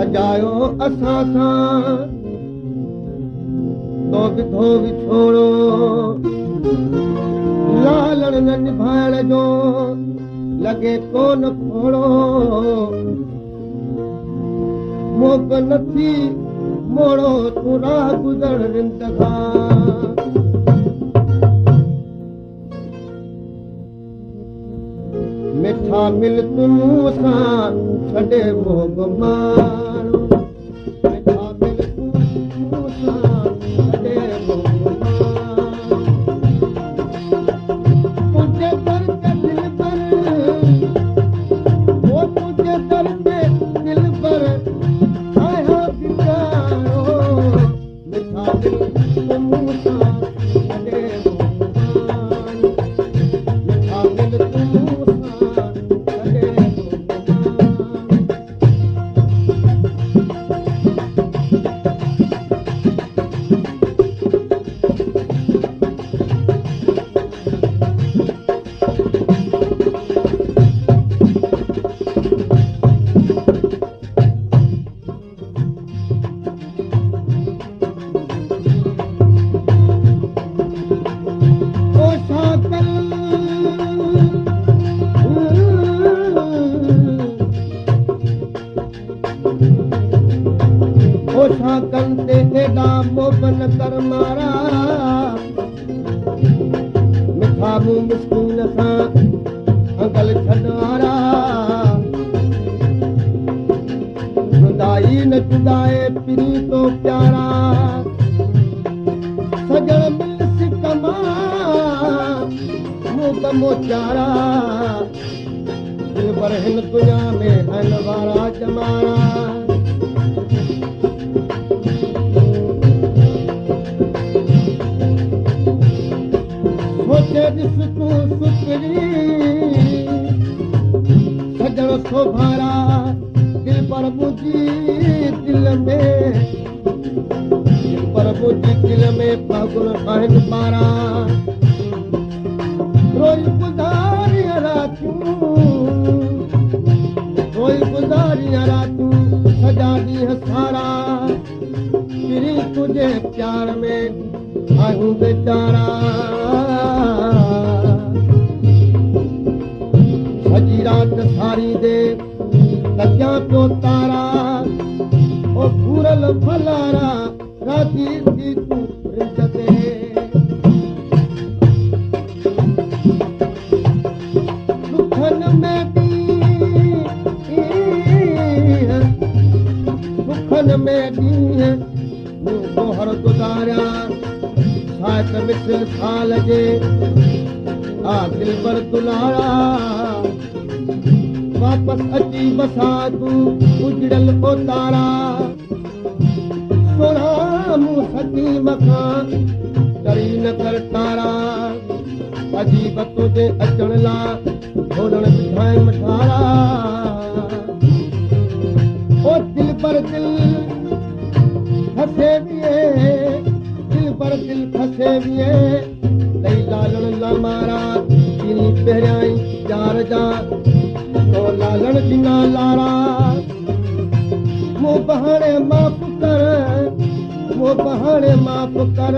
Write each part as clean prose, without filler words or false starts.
अजायो असां सां तो किथो बि छोड़ो लालण न निभाइण जो लॻे कोन खोड़ो मोक नथी मोड़ो तूं राह गुज़र रिंद खां मिठा मिल तूं सां छॾे मोग मारो मिठा मिल तूं सां छॾे मोग मारो तुंहिंजे दर ते दिल पर वो तुंहिंजे दर ते दिल पर आया बिचारो मिठा मिल तूं सां छॾे मोग मारो मिठा मिल तूं कर मारा मिठा मुंहुं मिस्किन सां अंगल छॾवारा जुदाई न जुदाए पिरी तो प्यारा सजण मिल सिक मां मुंह मोचारा दिल पर हिन दुनिया में हन वारा जमारा सजण सोभारा दिल पर मुंहिंजी दिल में पागुल आहिनि पारा रोई गुज़ारियां रातूं सॼा ॾींहं सारा पिरी तुंहिंजे प्यार में आहियूं बेचारा सॼी राति सारी दे कॼा पियो तारा ओ पूरल फलारा राती थी तूं रिंद ते दुखनि में ॾींहं मूं तोहर गुज़ारिया शायद मिसल साल जे आ दिल पर दुलारा वापस अची बसा तूं उजड़ल उतारा सोना मूं सची मखां डरी न कर तारा अजीब तुंहिंजे अचण लाइ ढोलण बिठाए मठारा ओ दिल पर दिल फसे विए लई लालण ला मारा किनी पहिरियां चार जा तो लालण ॾिना लारा मूं बहाणे माफ़ कर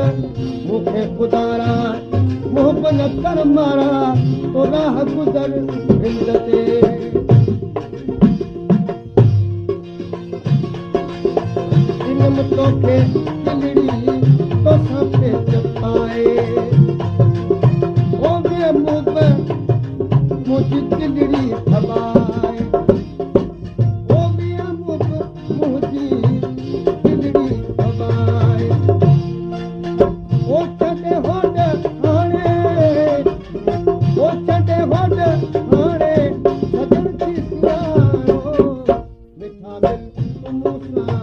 मूंखे ख़ुदारा मोहब न कर मारा तो राह गुज़र रिंद ते इनम तोखे दिलड़ी तोसां पेच पाए ओ वे मुंहिंजी दिलड़ी हवाए ओ वे मुंहिंजी दिलड़ी हवाए ओ छॾे होॾ हाणे सजण थी सियारो मिठा मिल तूं सां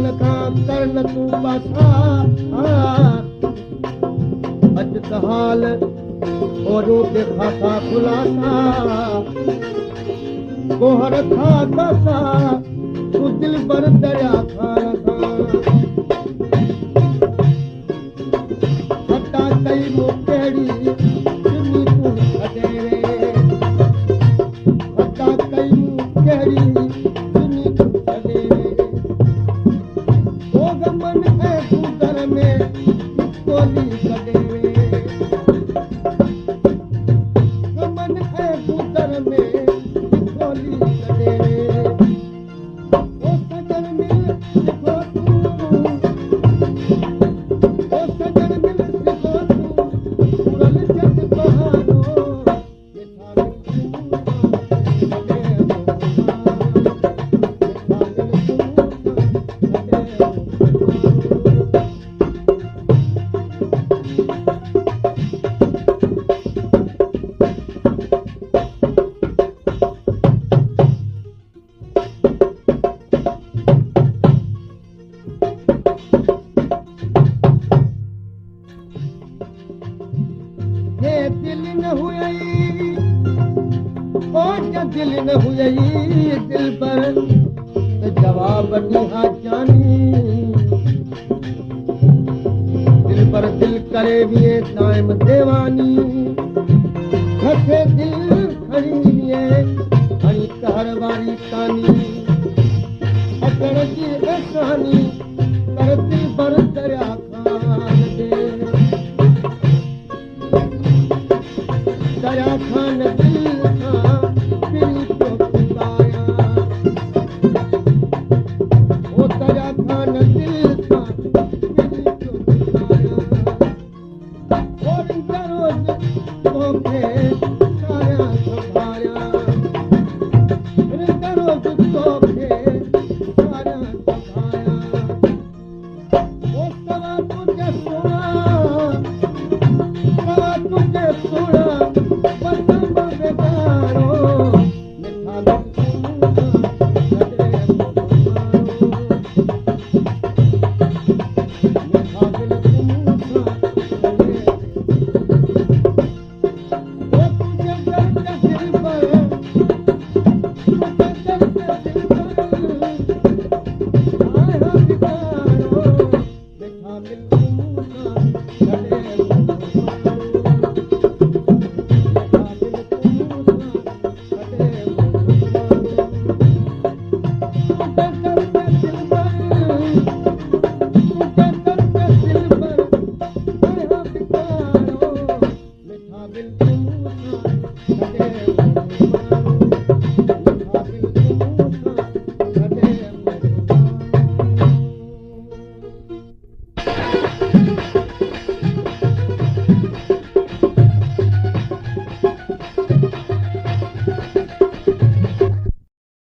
मन खां करण तूं पाछा अच त हाल ओरो के खासा खुलासा गोहर था दसा तू दिल बर दरिया खान हटा कई मुकेड़ी सुनी तू खडेरे हटा कई मुकेड़ी सुनी तू खडेरे ओ गमन है दूदर में कोली खडेरे गमन है दूदर में कोली खडेरे ओ सजन मिल सिखो तू ओ सजन मिल सिखो तू पूरल जग बहारो ये थाल दिल न हुई ओ क्या दिल न हुई दिल पर जवाब ॾिहा जानी दिल पर दिल करे विए टाइम देवानी घसे दिल खड़ी विए हणी कहर वारी कानी अकड़ जी कहानी कर दिल पर दरिया खान दे दरिया खान दिल खां दिल को पुकाया ओ दरिया खान दिल खां दिल को पुकाया और रोज तोखे साया संभालिया रोज तोखे साया संभालिया ओ सवा तुझे सुना सवा तुझे सुना बिल्कुल